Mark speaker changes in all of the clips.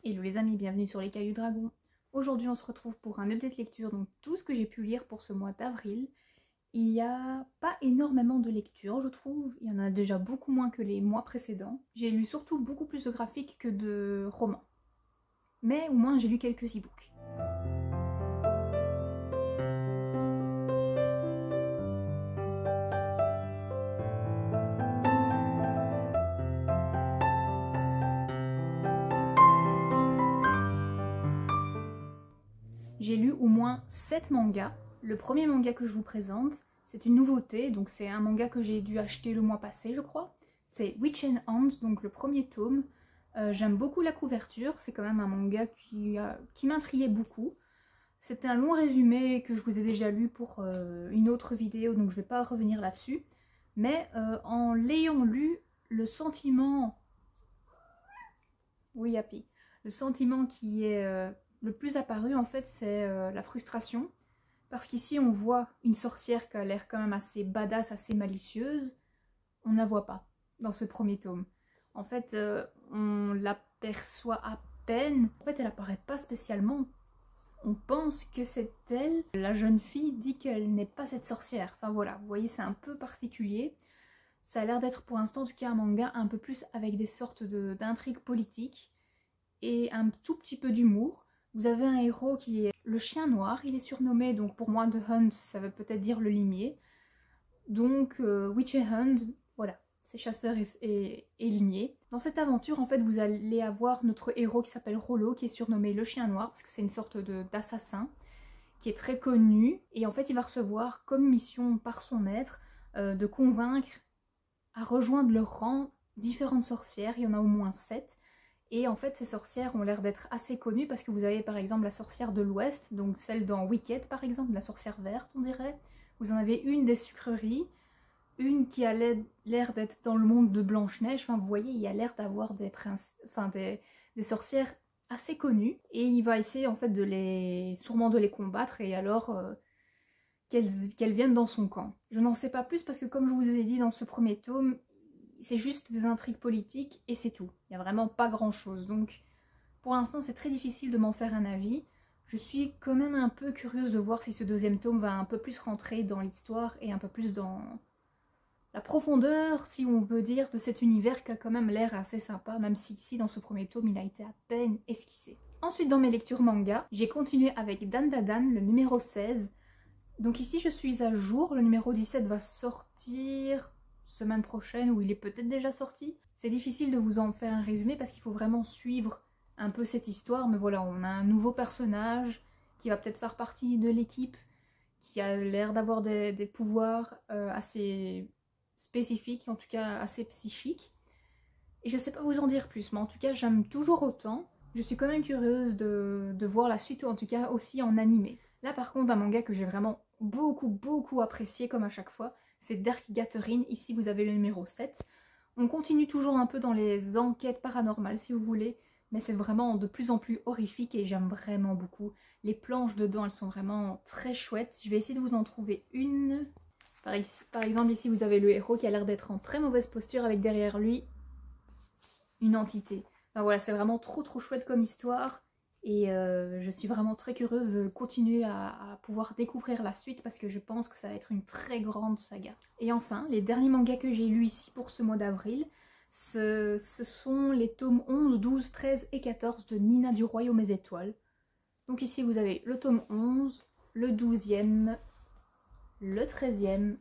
Speaker 1: Hello les amis, bienvenue sur les Cailloux Dragons. Aujourd'hui on se retrouve pour un update lecture, donc tout ce que j'ai pu lire pour ce mois d'avril. Il n'y a pas énormément de lectures je trouve, il y en a déjà beaucoup moins que les mois précédents. J'ai lu surtout beaucoup plus de graphiques que de romans. Mais au moins j'ai lu quelques e-books. J'ai lu au moins 7 mangas. Le premier manga que je vous présente, c'est une nouveauté, donc c'est un manga que j'ai dû acheter le mois passé je crois. C'est Witch and Hand, donc le premier tome. J'aime beaucoup la couverture, c'est quand même un manga qui m'intriguait beaucoup. C'était un long résumé que je vous ai déjà lu pour une autre vidéo, donc je ne vais pas revenir là-dessus. Mais en l'ayant lu, le sentiment... Oui, Happy. Le sentiment qui est le plus apparu, en fait, c'est la frustration. Parce qu'ici, on voit une sorcière qui a l'air quand même assez badass, assez malicieuse. On ne la voit pas dans ce premier tome. En fait, on l'aperçoit à peine. En fait, elle apparaît pas spécialement. On pense que c'est elle. La jeune fille dit qu'elle n'est pas cette sorcière. Enfin voilà, vous voyez, c'est un peu particulier. Ça a l'air d'être pour l'instant, en tout cas, un manga un peu plus avec des sortes d'intrigues politiques et un tout petit peu d'humour. Vous avez un héros qui est le chien noir, il est surnommé, donc pour moi, The Hunt, ça veut peut-être dire le limier. Donc, Witch and Hunt, voilà, c'est chasseur et limier. Dans cette aventure, en fait, vous allez avoir notre héros qui s'appelle Rollo, qui est surnommé le chien noir, parce que c'est une sorte d'assassin, qui est très connu. Et en fait, il va recevoir comme mission par son maître de convaincre à rejoindre leur rang différentes sorcières, il y en a au moins 7. Et en fait, ces sorcières ont l'air d'être assez connues parce que vous avez par exemple la sorcière de l'Ouest, donc celle dans Wicked par exemple, la sorcière verte on dirait. Vous en avez une des sucreries, une qui a l'air d'être dans le monde de Blanche-Neige. Enfin, vous voyez, il y a l'air d'avoir des sorcières assez connues. Et il va essayer en fait sûrement de les combattre et alors qu'elles viennent dans son camp. Je n'en sais pas plus parce que comme je vous ai dit dans ce premier tome, c'est juste des intrigues politiques et c'est tout. Il n'y a vraiment pas grand chose. Donc pour l'instant c'est très difficile de m'en faire un avis. Je suis quand même un peu curieuse de voir si ce deuxième tome va un peu plus rentrer dans l'histoire et un peu plus dans la profondeur, si on peut dire, de cet univers qui a quand même l'air assez sympa, même si ici dans ce premier tome il a été à peine esquissé. Ensuite dans mes lectures manga, j'ai continué avec Dandadan, le numéro 16. Donc ici je suis à jour, le numéro 17 va sortir semaine prochaine ou il est peut-être déjà sorti. C'est difficile de vous en faire un résumé parce qu'il faut vraiment suivre un peu cette histoire, mais voilà, on a un nouveau personnage qui va peut-être faire partie de l'équipe, qui a l'air d'avoir des pouvoirs assez spécifiques, en tout cas assez psychiques. Et je sais pas vous en dire plus, mais en tout cas j'aime toujours autant. Je suis quand même curieuse de voir la suite, ou en tout cas aussi en animé. Là par contre, un manga que j'ai vraiment beaucoup apprécié comme à chaque fois, c'est Dark Gathering. Ici vous avez le numéro 7. On continue toujours un peu dans les enquêtes paranormales si vous voulez, mais c'est vraiment de plus en plus horrifique et j'aime vraiment beaucoup. Les planches dedans, elles sont vraiment très chouettes. Je vais essayer de vous en trouver une. Par exemple ici vous avez le héros qui a l'air d'être en très mauvaise posture avec derrière lui une entité. Enfin voilà, c'est vraiment trop chouette comme histoire. Et je suis vraiment très curieuse de continuer à pouvoir découvrir la suite parce que je pense que ça va être une très grande saga. Et enfin, les derniers mangas que j'ai lus ici pour ce mois d'avril, ce sont les tomes 11, 12, 13 et 14 de Nina du Royaume des Étoiles. Donc ici vous avez le tome 11, le 12e, le 13e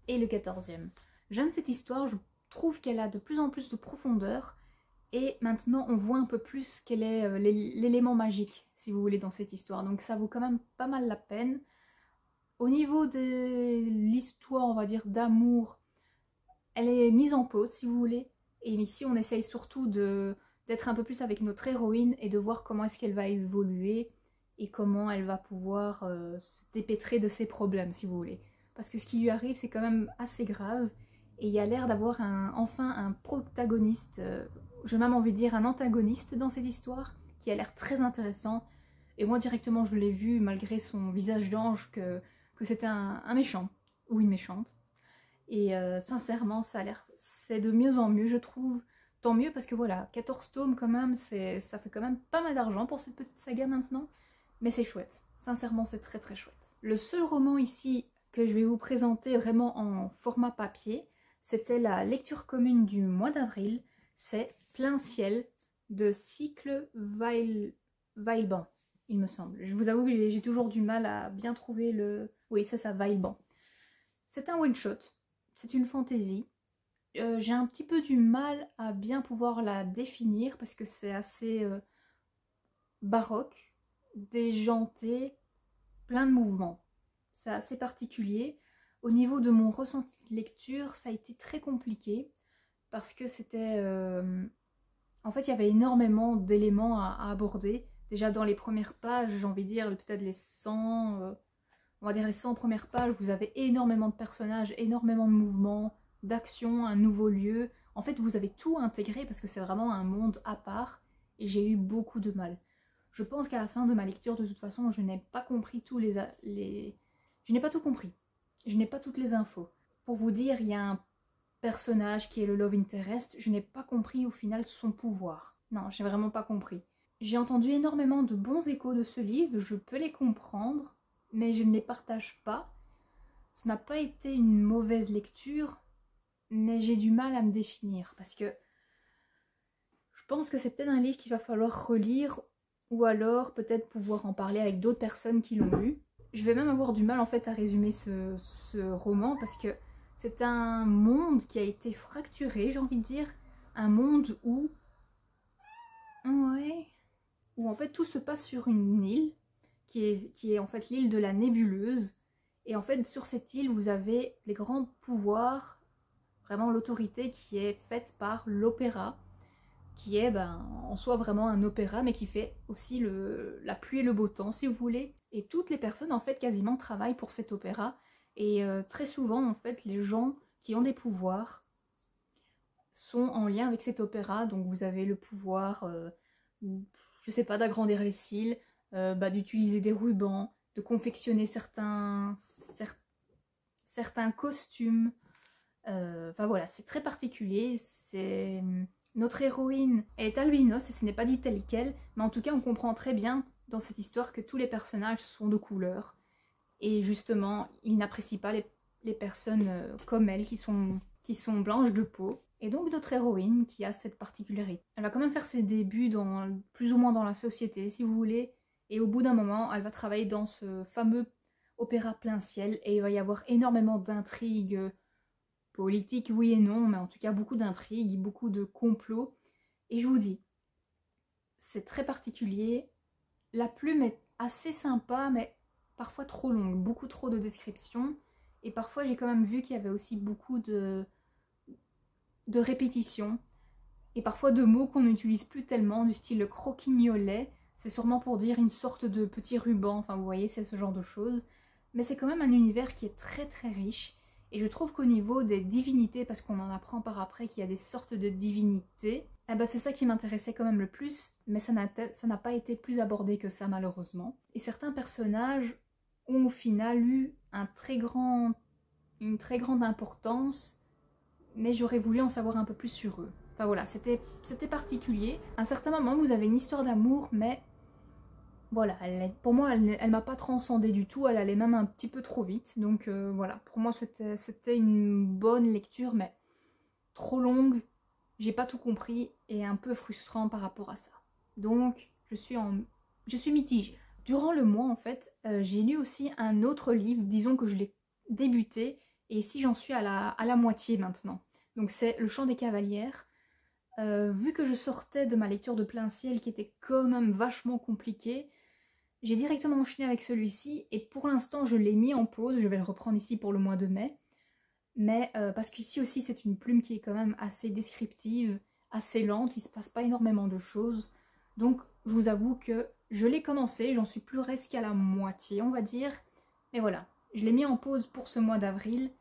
Speaker 1: et le 14e. J'aime cette histoire, je trouve qu'elle a de plus en plus de profondeur. Et maintenant, on voit un peu plus quel est l'élément magique, si vous voulez, dans cette histoire. Donc ça vaut quand même pas mal la peine. Au niveau de l'histoire, on va dire, d'amour, elle est mise en pause, si vous voulez. Et ici, on essaye surtout d'être un peu plus avec notre héroïne et de voir comment est-ce qu'elle va évoluer et comment elle va pouvoir se dépêtrer de ses problèmes, si vous voulez. Parce que ce qui lui arrive, c'est quand même assez grave. Et il y a l'air d'avoir enfin un protagoniste, j'ai même envie de dire un antagoniste dans cette histoire, qui a l'air très intéressant. Et moi directement je l'ai vu, malgré son visage d'ange, que c'était un méchant, ou une méchante. Et sincèrement, ça a l'air, c'est de mieux en mieux je trouve. tant mieux parce que voilà, 14 tomes quand même, ça fait quand même pas mal d'argent pour cette petite saga maintenant. Mais c'est chouette, sincèrement c'est très très chouette. Le seul roman ici que je vais vous présenter vraiment en format papier, c'était la lecture commune du mois d'avril, c'est Plein ciel de Cycle Weilban, il me semble. Je vous avoue que j'ai toujours du mal à bien trouver le... Oui, c'est ça, Weilban. C'est un one-shot, c'est une fantaisie. J'ai un petit peu du mal à bien pouvoir la définir parce que c'est assez baroque, déjanté, plein de mouvements. C'est assez particulier. Au niveau de mon ressenti de lecture, ça a été très compliqué parce que c'était... En fait, il y avait énormément d'éléments à aborder. Déjà dans les premières pages, j'ai envie de dire peut-être les 100... on va dire les 100 premières pages, vous avez énormément de personnages, énormément de mouvements, d'actions, un nouveau lieu. En fait, vous avez tout intégré parce que c'est vraiment un monde à part et j'ai eu beaucoup de mal. Je pense qu'à la fin de ma lecture, de toute façon, je n'ai pas compris Je n'ai pas tout compris. Je n'ai pas toutes les infos. Pour vous dire, il y a un personnage qui est le love interest, je n'ai pas compris au final son pouvoir. Non, j'ai vraiment pas compris. J'ai entendu énormément de bons échos de ce livre, je peux les comprendre, mais je ne les partage pas. Ce n'a pas été une mauvaise lecture, mais j'ai du mal à me définir, parce que je pense que c'est peut-être un livre qu'il va falloir relire, ou alors peut-être pouvoir en parler avec d'autres personnes qui l'ont lu. Je vais même avoir du mal en fait à résumer ce roman, parce que c'est un monde qui a été fracturé, j'ai envie de dire. Un monde où... Ouais... Où en fait tout se passe sur une île, qui est en fait l'île de la Nébuleuse. Et en fait sur cette île vous avez les grands pouvoirs, vraiment l'autorité qui est faite par l'opéra, qui est en soi vraiment un opéra, mais qui fait aussi la pluie et le beau temps si vous voulez. Et toutes les personnes en fait quasiment travaillent pour cet opéra. Et très souvent, en fait, les gens qui ont des pouvoirs sont en lien avec cet opéra. Donc vous avez le pouvoir, je sais pas, d'agrandir les cils, d'utiliser des rubans, de confectionner certains costumes. Enfin voilà, c'est très particulier. Notre héroïne est albinos et ce n'est pas dit tel quel, mais en tout cas on comprend très bien dans cette histoire que tous les personnages sont de couleur. Et justement, il n'apprécie pas les personnes comme elle, qui sont blanches de peau. Et donc notre héroïne, qui a cette particularité, elle va quand même faire ses débuts plus ou moins dans la société, si vous voulez. Et au bout d'un moment, elle va travailler dans ce fameux opéra plein ciel. Et il va y avoir énormément d'intrigues politiques, oui et non, mais en tout cas beaucoup d'intrigues, beaucoup de complots. Et je vous dis, c'est très particulier. La plume est assez sympa, mais parfois trop longue, beaucoup trop de descriptions. Et parfois j'ai quand même vu qu'il y avait aussi beaucoup de répétitions. Et parfois de mots qu'on n'utilise plus tellement, du style croquignolet. C'est sûrement pour dire une sorte de petit ruban, enfin vous voyez, c'est ce genre de choses. Mais c'est quand même un univers qui est très très riche. Et je trouve qu'au niveau des divinités, parce qu'on en apprend par après qu'il y a des sortes de divinités, c'est ça qui m'intéressait quand même le plus, mais ça n'a pas été plus abordé que ça malheureusement. Et certains personnages ont au final eu une très grande importance, mais j'aurais voulu en savoir un peu plus sur eux. Enfin voilà, c'était particulier. À un certain moment, vous avez une histoire d'amour, mais voilà, pour moi, elle m'a pas transcendée du tout, elle allait même un petit peu trop vite. Donc voilà, pour moi, c'était une bonne lecture, mais trop longue. J'ai pas tout compris et un peu frustrant par rapport à ça. Donc, je suis mitigée. Durant le mois, en fait, j'ai lu aussi un autre livre, disons que je l'ai débuté, et ici j'en suis à la moitié maintenant. Donc c'est Le Chant des Cavalières. Vu que je sortais de ma lecture de Plein ciel, qui était quand même vachement compliquée, j'ai directement enchaîné avec celui-ci, et pour l'instant je l'ai mis en pause, je vais le reprendre ici pour le mois de mai. Mais parce qu'ici aussi c'est une plume qui est quand même assez descriptive, assez lente, il se passe pas énormément de choses. Donc je vous avoue que je l'ai commencé, j'en suis plus presque qu'à la moitié on va dire. Mais voilà, je l'ai mis en pause pour ce mois d'avril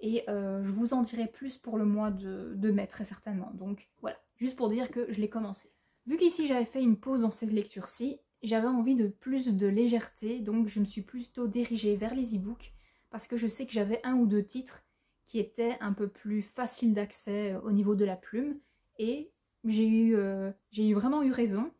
Speaker 1: et je vous en dirai plus pour le mois de mai très certainement. Donc voilà, juste pour dire que je l'ai commencé. Vu qu'ici j'avais fait une pause dans cette lecture-ci, j'avais envie de plus de légèreté, donc je me suis plutôt dirigée vers les e-books parce que je sais que j'avais un ou deux titres qui était un peu plus facile d'accès au niveau de la plume, et j'ai vraiment eu raison.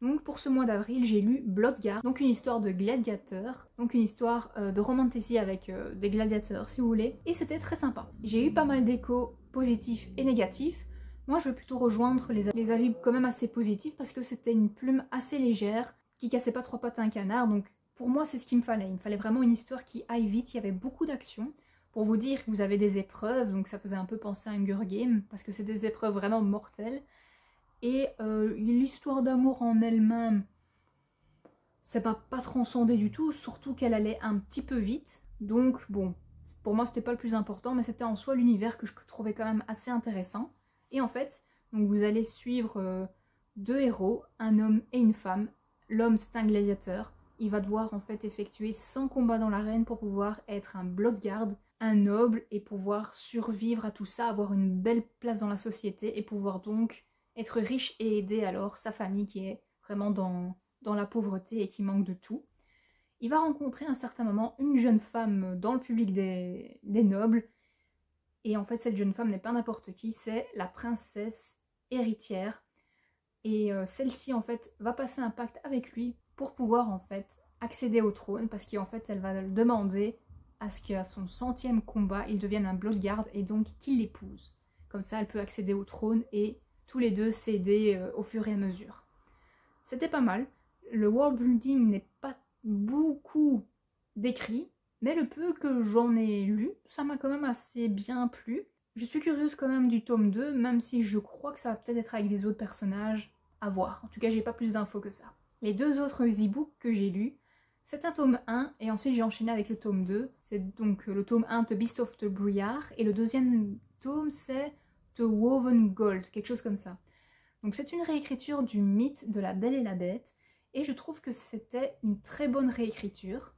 Speaker 1: Donc pour ce mois d'avril, j'ai lu Bloodguard, donc une histoire de gladiateurs, donc une histoire de romantasy avec des gladiateurs si vous voulez, et c'était très sympa. J'ai eu pas mal d'échos positifs et négatifs. Moi je vais plutôt rejoindre les avis quand même assez positifs parce que c'était une plume assez légère, qui cassait pas trois pattes à un canard, donc pour moi c'est ce qu'il me fallait. Il me fallait vraiment une histoire qui aille vite, il y avait beaucoup d'action. Pour vous dire, vous avez des épreuves, donc ça faisait un peu penser à Hunger Games, parce que c'est des épreuves vraiment mortelles. Et l'histoire d'amour en elle-même, ça m'a pas transcendé du tout, surtout qu'elle allait un petit peu vite. Donc bon, pour moi c'était pas le plus important, mais c'était en soi l'univers que je trouvais quand même assez intéressant. Et en fait, donc vous allez suivre deux héros, un homme et une femme. L'homme c'est un gladiateur, il va devoir en fait effectuer 100 combats dans l'arène pour pouvoir être un bloodguard, un noble, et pouvoir survivre à tout ça, avoir une belle place dans la société et pouvoir donc être riche et aider alors sa famille qui est vraiment dans la pauvreté et qui manque de tout. Il va rencontrer à un certain moment une jeune femme dans le public des nobles, et en fait cette jeune femme n'est pas n'importe qui, c'est la princesse héritière, et celle-ci en fait va passer un pacte avec lui pour pouvoir en fait accéder au trône, parce qu'en fait elle va demander à ce qu'à son 100e combat il devienne un bloodguard et donc qu'il l'épouse. Comme ça elle peut accéder au trône et tous les deux s'aider au fur et à mesure. C'était pas mal. Le world building n'est pas beaucoup décrit, mais le peu que j'en ai lu, ça m'a quand même assez bien plu. Je suis curieuse quand même du tome 2, même si je crois que ça va peut-être être avec des autres personnages à voir. En tout cas, j'ai pas plus d'infos que ça. Les deux autres e-books que j'ai lus, c'est un tome 1 et ensuite j'ai enchaîné avec le tome 2. C'est donc le tome 1, The Beast of the Briar, et le deuxième tome c'est The Woven Gold, quelque chose comme ça. Donc c'est une réécriture du mythe de la Belle et la Bête, et je trouve que c'était une très bonne réécriture,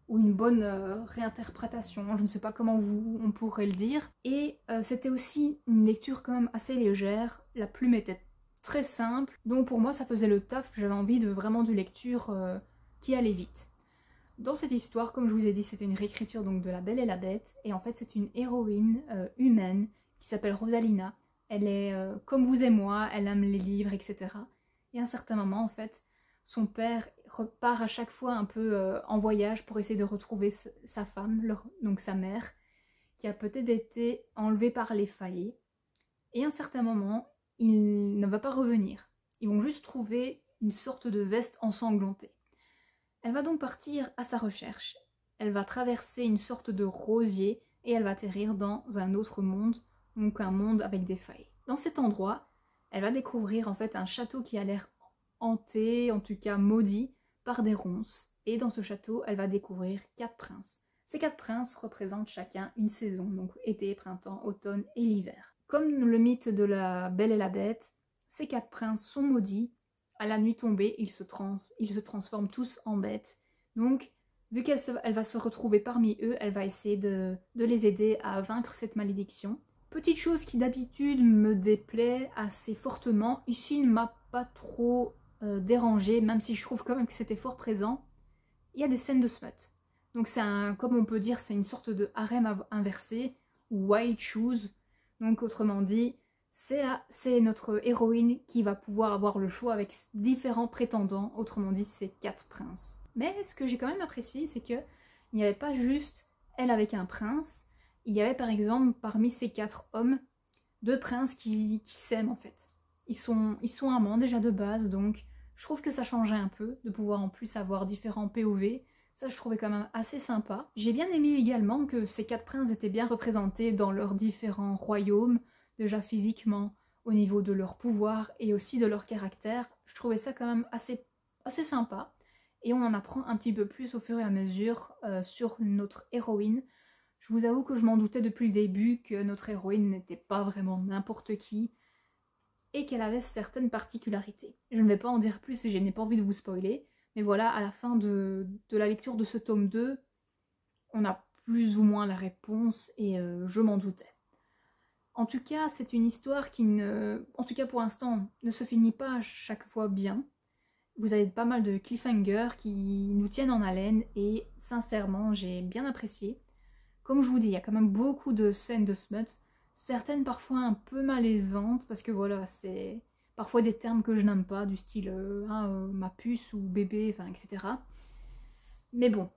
Speaker 1: ou une bonne réinterprétation, je ne sais pas comment on pourrait le dire. Et c'était aussi une lecture quand même assez légère, la plume était très simple, donc pour moi ça faisait le taf, j'avais envie de vraiment de lecture qui allait vite. Dans cette histoire, comme je vous ai dit, c'était une réécriture donc de la Belle et la Bête, et en fait c'est une héroïne humaine qui s'appelle Rosalina. Elle est comme vous et moi, elle aime les livres, etc. Et à un certain moment, en fait, son père repart à chaque fois un peu en voyage pour essayer de retrouver sa femme, donc sa mère, qui a peut-être été enlevée par les faillis. Et à un certain moment, il ne va pas revenir. Ils vont juste trouver une sorte de veste ensanglantée. Elle va donc partir à sa recherche. Elle va traverser une sorte de rosier et elle va atterrir dans un autre monde, donc un monde avec des failles. Dans cet endroit, elle va découvrir en fait un château qui a l'air hanté, en tout cas maudit, par des ronces. Et dans ce château, elle va découvrir 4 princes. Ces 4 princes représentent chacun une saison, donc été, printemps, automne et l'hiver. Comme le mythe de la Belle et la Bête, ces 4 princes sont maudits. À la nuit tombée, ils se transforment tous en bêtes. Donc, vu qu'elle va se retrouver parmi eux, elle va essayer de les aider à vaincre cette malédiction. Petite chose qui d'habitude me déplaît assez fortement, ici ne m'a pas trop dérangée, même si je trouve quand même que c'était fort présent. Il y a des scènes de smut. Donc c'est comme on peut dire, c'est une sorte de harem inversé, ou white shoes. Donc autrement dit, c'est notre héroïne qui va pouvoir avoir le choix avec différents prétendants, autrement dit c'est 4 princes. Mais ce que j'ai quand même apprécié, c'est qu'il n'y avait pas juste elle avec un prince, il y avait par exemple parmi ces 4 hommes, 2 princes qui s'aiment en fait. Ils sont amants déjà de base, donc je trouve que ça changeait un peu de pouvoir en plus avoir différents POV. Ça je trouvais quand même assez sympa. J'ai bien aimé également que ces 4 princes étaient bien représentés dans leurs différents royaumes, déjà physiquement, au niveau de leur pouvoir et aussi de leur caractère. Je trouvais ça quand même assez sympa. Et on en apprend un petit peu plus au fur et à mesure sur notre héroïne. Je vous avoue que je m'en doutais depuis le début que notre héroïne n'était pas vraiment n'importe qui et qu'elle avait certaines particularités. Je ne vais pas en dire plus et je n'ai pas envie de vous spoiler, mais voilà, à la fin de la lecture de ce tome 2, on a plus ou moins la réponse et je m'en doutais. En tout cas, c'est une histoire qui en tout cas pour l'instant, ne se finit pas à chaque fois bien. Vous avez pas mal de cliffhangers qui nous tiennent en haleine et sincèrement, j'ai bien apprécié. Comme je vous dis, il y a quand même beaucoup de scènes de smut, certaines parfois un peu malaisantes parce que voilà, c'est parfois des termes que je n'aime pas, du style ma puce ou bébé, enfin etc. Mais bon,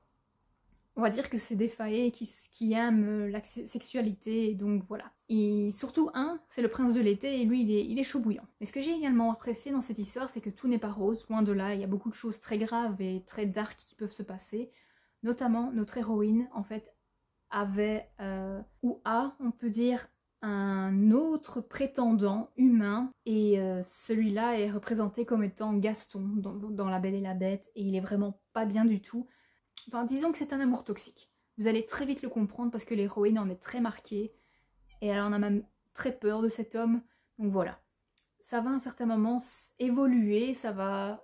Speaker 1: on va dire que c'est des faillés qui aiment la sexualité, et donc voilà. Et surtout c'est le prince de l'été, et lui il est chaud bouillant. Mais ce que j'ai également apprécié dans cette histoire, c'est que tout n'est pas rose, loin de là, il y a beaucoup de choses très graves et très dark qui peuvent se passer. Notamment, notre héroïne, en fait, avait, ou a, on peut dire, un autre prétendant humain, et celui-là est représenté comme étant Gaston dans La Belle et la Bête, et il est vraiment pas bien du tout. Enfin, disons que c'est un amour toxique. Vous allez très vite le comprendre parce que l'héroïne en est très marquée, et elle en a même très peur de cet homme, donc voilà. Ça va à un certain moment évoluer, ça va...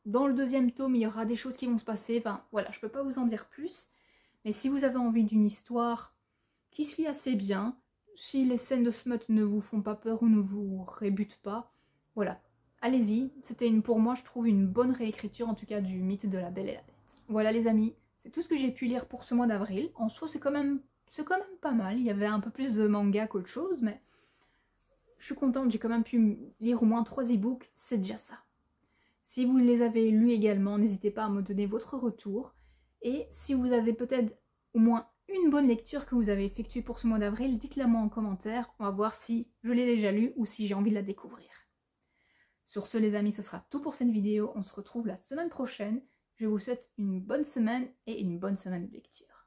Speaker 1: Dans le deuxième tome, il y aura des choses qui vont se passer, enfin voilà, je peux pas vous en dire plus, mais si vous avez envie d'une histoire qui se lit assez bien, si les scènes de smut ne vous font pas peur ou ne vous rébutent pas, voilà, allez-y. C'était pour moi, je trouve, une bonne réécriture en tout cas du mythe de La Belle et la Bête. Voilà les amis, c'est tout ce que j'ai pu lire pour ce mois d'avril. En soi, c'est quand même pas mal, il y avait un peu plus de manga qu'autre chose, mais je suis contente, j'ai quand même pu lire au moins 3 e-books, c'est déjà ça. Si vous les avez lus également, n'hésitez pas à me donner votre retour. Et si vous avez peut-être au moins une bonne lecture que vous avez effectuée pour ce mois d'avril, dites-la moi en commentaire. On va voir si je l'ai déjà lue ou si j'ai envie de la découvrir. Sur ce les amis, ce sera tout pour cette vidéo. On se retrouve la semaine prochaine. Je vous souhaite une bonne semaine et une bonne semaine de lecture.